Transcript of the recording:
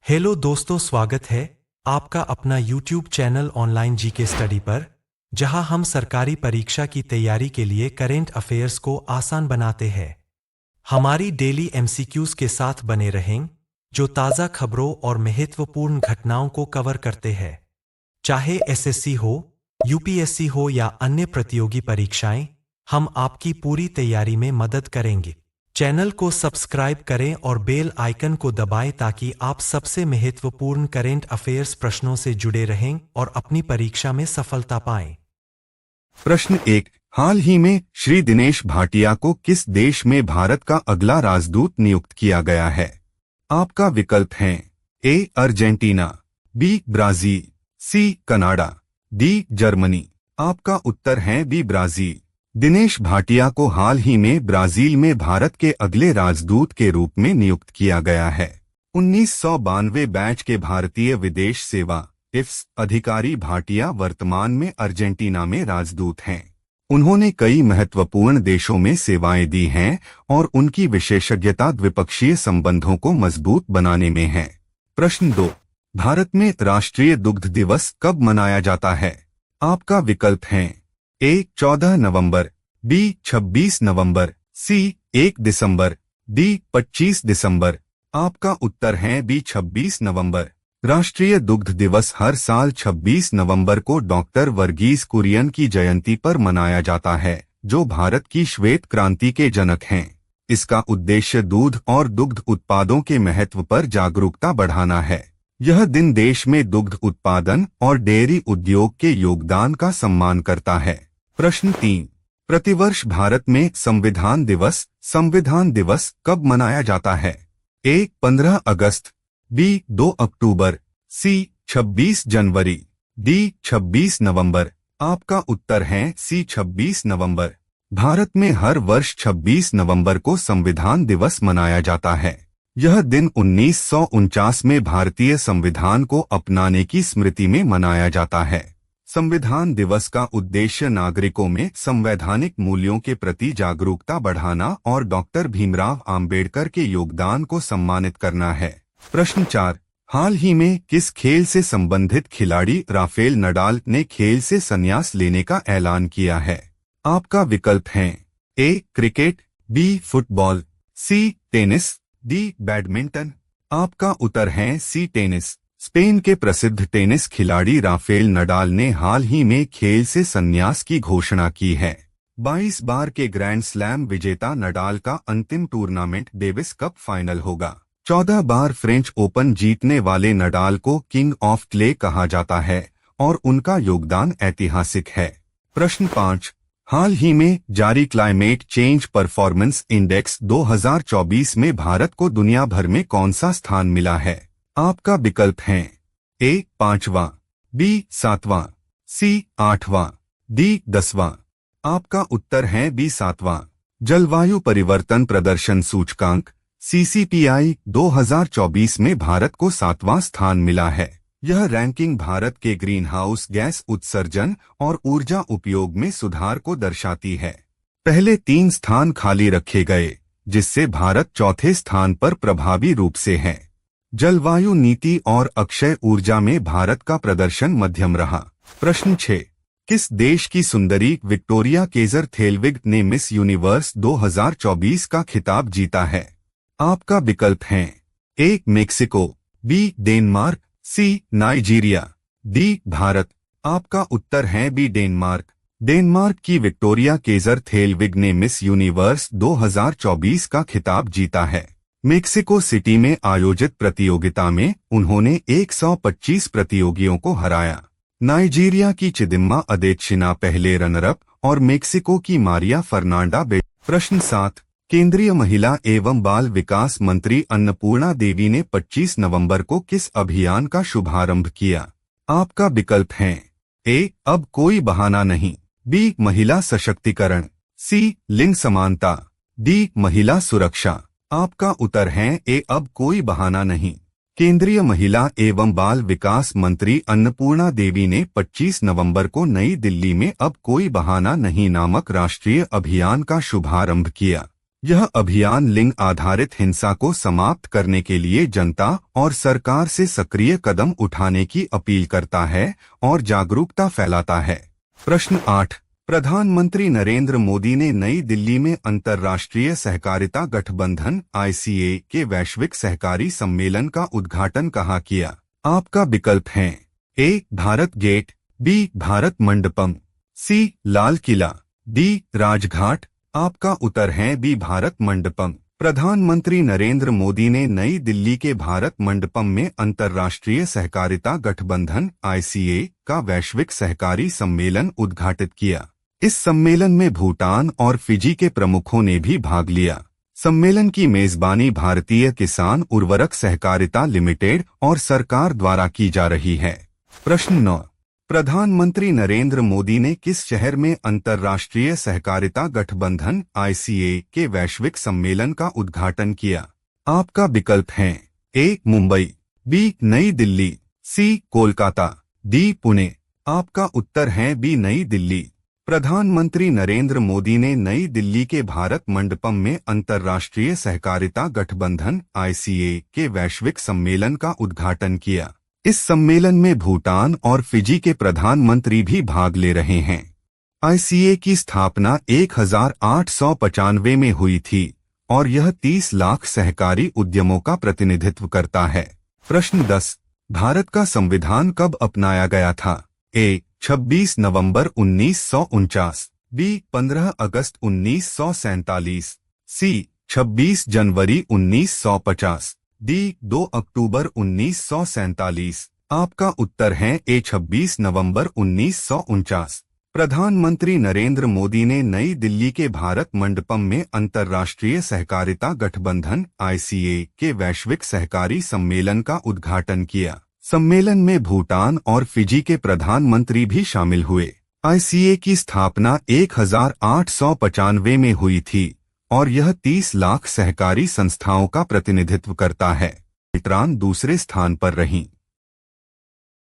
Hello दोस्तों, स्वागत है आपका अपना YouTube channel online GK study पर, जहां हम सरकारी परीक्षा की तैयारी के लिए करेंट अफेयर्स को आसान बनाते हैं। हमारी डेली एमसीक्यूज के साथ बने रहें, जो ताज़ा खबरों और महत्वपूर्ण घटनाओं को कवर करते हैं। चाहे एसएससी हो, यूपीएससी हो या अन्य प्रतियोगी परीक्षाएं, हम आपकी पूरी तैयारी में मदद करेंगे। चैनल को सब्सक्राइब करें और बेल आइकन को दबाएं ताकि आप सबसे महत्वपूर्ण करेंट अफेयर्स प्रश्नों से जुड़े रहें और अपनी परीक्षा में सफलता पाएं। प्रश्न 1। हाल ही में श्री दिनेश भाटिया को किस देश में भारत का अगला राजदूत नियुक्त किया गया है? आपका विकल्प हैं A. Argentina, B. Brazil, C. Canada, D. Germany. आपका उत्तर है बी. ब्राजील। दिनेश भाटिया को हाल ही में ब्राजील में भारत के अगले राजदूत के रूप में नियुक्त किया गया है। 1992 बैच के भारतीय विदेश सेवा IFS अधिकारी भाटिया वर्तमान में अर्जेंटीना में राजदूत हैं। उन्होंने कई महत्वपूर्ण देशों में सेवाएं दी हैं और उनकी विशेषज्ञता द्विपक्षीय संबंधों को मजबूत बनाने में है। प्रश्न 2। भारत में राष्ट्रीय दुग्ध दिवस कब मनाया जाता है? आपका विकल्प हैं ए. 14 नवंबर, बी. 26 नवंबर, सी. 1 दिसंबर, डी. 25 दिसंबर। आपका उत्तर है बी. 26 नवंबर। राष्ट्रीय दुग्ध दिवस हर साल 26 नवंबर को डॉक्टर वर्गीस कुरियन की जयंती पर मनाया जाता है, जो भारत की श्वेत क्रांति के जनक हैं। इसका उद्देश्य दूध और दुग्ध उत्पादों के महत्व पर जागरूकता बढ़ाना है। यह दिन देश में दुग्ध उत्पादन और डेयरी उद्योग के योगदान का सम्मान करता है। प्रश्न 3। प्रतिवर्ष भारत में संविधान दिवस कब मनाया जाता है? ए. 15 अगस्त, बी. 2 अक्टूबर, सी. 26 जनवरी, डी. 26 नवंबर। आपका उत्तर है सी. 26 नवंबर। भारत में हर वर्ष 26 नवंबर को संविधान दिवस मनाया जाता है। यह दिन 1949 में भारतीय संविधान को अपनाने की स्मृति में मनाया जाता है। संविधान दिवस का उद्देश्य नागरिकों में संवैधानिक मूल्यों के प्रति जागरूकता बढ़ाना और डॉक्टर भीमराव आम्बेडकर के योगदान को सम्मानित करना है। प्रश्न 4। हाल ही में किस खेल से संबंधित खिलाड़ी राफेल नडाल ने खेल से संन्यास लेने का ऐलान किया है? आपका विकल्प हैं A. Cricket, B. Football, C. Tennis, D. Badminton. आपका उत्तर है सी. टेनिस। स्पेन के प्रसिद्ध टेनिस खिलाड़ी राफेल नडाल ने हाल ही में खेल से संन्यास की घोषणा की है। 22 बार के ग्रैंड स्लैम विजेता नडाल का अंतिम टूर्नामेंट डेविस कप फाइनल होगा। 14 बार फ्रेंच ओपन जीतने वाले नडाल को किंग ऑफ क्ले कहा जाता है और उनका योगदान ऐतिहासिक है। प्रश्न 5। हाल ही में जारी क्लाइमेट चेंज परफॉर्मेंस इंडेक्स 2024 में भारत को दुनिया भर में कौन सा स्थान मिला है? आपका विकल्प हैं ए. 5वां, बी. 7वां, सी. 8वां, डी. 10वां। आपका उत्तर है बी. 7वां। जलवायु परिवर्तन प्रदर्शन सूचकांक CCPI 2024 में भारत को 7वां स्थान मिला है। यह रैंकिंग भारत के ग्रीन हाउस गैस उत्सर्जन और ऊर्जा उपयोग में सुधार को दर्शाती है। पहले 3 स्थान खाली रखे गए, जिससे भारत चौथे स्थान पर प्रभावी रूप से है। जलवायु नीति और अक्षय ऊर्जा में भारत का प्रदर्शन मध्यम रहा। प्रश्न 6। किस देश की सुंदरी विक्टोरिया केजर थेलविग ने मिस यूनिवर्स 2024 का खिताब जीता है? आपका विकल्प हैं A. Mexico, B. Denmark, C. Nigeria, D. Bharat. आपका उत्तर है बी. डेनमार्क। डेनमार्क की विक्टोरिया केजर थेलविग ने मिस यूनिवर्स 2024 का खिताब जीता है। मेक्सिको सिटी में आयोजित प्रतियोगिता में उन्होंने 125 प्रतियोगियों को हराया। नाइजीरिया की चिदिम्मा अदेतशिना पहले रनरअप और मेक्सिको की मारिया फर्नांडा प्रश्न 7। केंद्रीय महिला एवं बाल विकास मंत्री अन्नपूर्णा देवी ने 25 नवंबर को किस अभियान का शुभारंभ किया? आपका विकल्प हैं ए. अब कोई बहाना नहीं, बी. महिला सशक्तिकरण, सी. लिंग समानता, डी. महिला सुरक्षा। आपका उत्तर है ए. अब कोई बहाना नहीं। केंद्रीय महिला एवं बाल विकास मंत्री अन्नपूर्णा देवी ने 25 नवंबर को नई दिल्ली में अब कोई बहाना नहीं नामक राष्ट्रीय अभियान का शुभारंभ किया। यह अभियान लिंग आधारित हिंसा को समाप्त करने के लिए जनता और सरकार से सक्रिय कदम उठाने की अपील करता है और जागरूकता फैलाता है। प्रश्न 8। प्रधानमंत्री नरेंद्र मोदी ने नई दिल्ली में अंतर्राष्ट्रीय सहकारिता गठबंधन ICA के वैश्विक सहकारी सम्मेलन का उद्घाटन कहाँ किया? आपका विकल्प है A. Bharat gate, B. Bharat Mandapam, C. Lal Qila, D. Rajghat. आपका उत्तर है B. भारत मंडपम। प्रधानमंत्री नरेंद्र मोदी ने नई दिल्ली के भारत मंडपम में अंतर्राष्ट्रीय सहकारिता गठबंधन ICA का वैश्विक सहकारी सम्मेलन उद्घाटित किया। इस सम्मेलन में भूटान और फिजी के प्रमुखों ने भी भाग लिया। सम्मेलन की मेजबानी भारतीय किसान उर्वरक सहकारिता लिमिटेड और सरकार द्वारा की जा रही है। प्रश्न 9। प्रधानमंत्री नरेंद्र मोदी ने किस शहर में अंतर्राष्ट्रीय सहकारिता गठबंधन ICA के वैश्विक सम्मेलन का उद्घाटन किया? आपका विकल्प है A. मुंबई, B. नई दिल्ली, C. कोलकाता, D. पुणे। आपका उत्तर है B. नई दिल्ली। प्रधानमंत्री नरेंद्र मोदी ने नई दिल्ली के भारत मंडपम में अंतर्राष्ट्रीय सहकारिता गठबंधन ICA के वैश्विक सम्मेलन का उद्घाटन किया। इस सम्मेलन में भूटान और फिजी के प्रधानमंत्री भी भाग ले रहे हैं। ICA की स्थापना 1895 में हुई थी और यह 30 लाख सहकारी उद्यमों का प्रतिनिधित्व करता है। प्रश्न 10। भारत का संविधान कब अपनाया गया था? A. 26 November 1949, B. 15 August 1947, C. 26 January 1950, D. 2 अक्टूबर 1947। आपका उत्तर है A. 26 नवंबर 1949। प्रधानमंत्री नरेंद्र मोदी ने नई दिल्ली के भारत मंडपम में अंतर्राष्ट्रीय सहकारिता गठबंधन ICA के वैश्विक सहकारी सम्मेलन का उद्घाटन किया। सम्मेलन में भूटान और फिजी के प्रधानमंत्री भी शामिल हुए। ICA की स्थापना 1895 में हुई थी और यह 30 लाख सहकारी संस्थाओं का प्रतिनिधित्व करता है। ब्रिटेन दूसरे स्थान पर रही।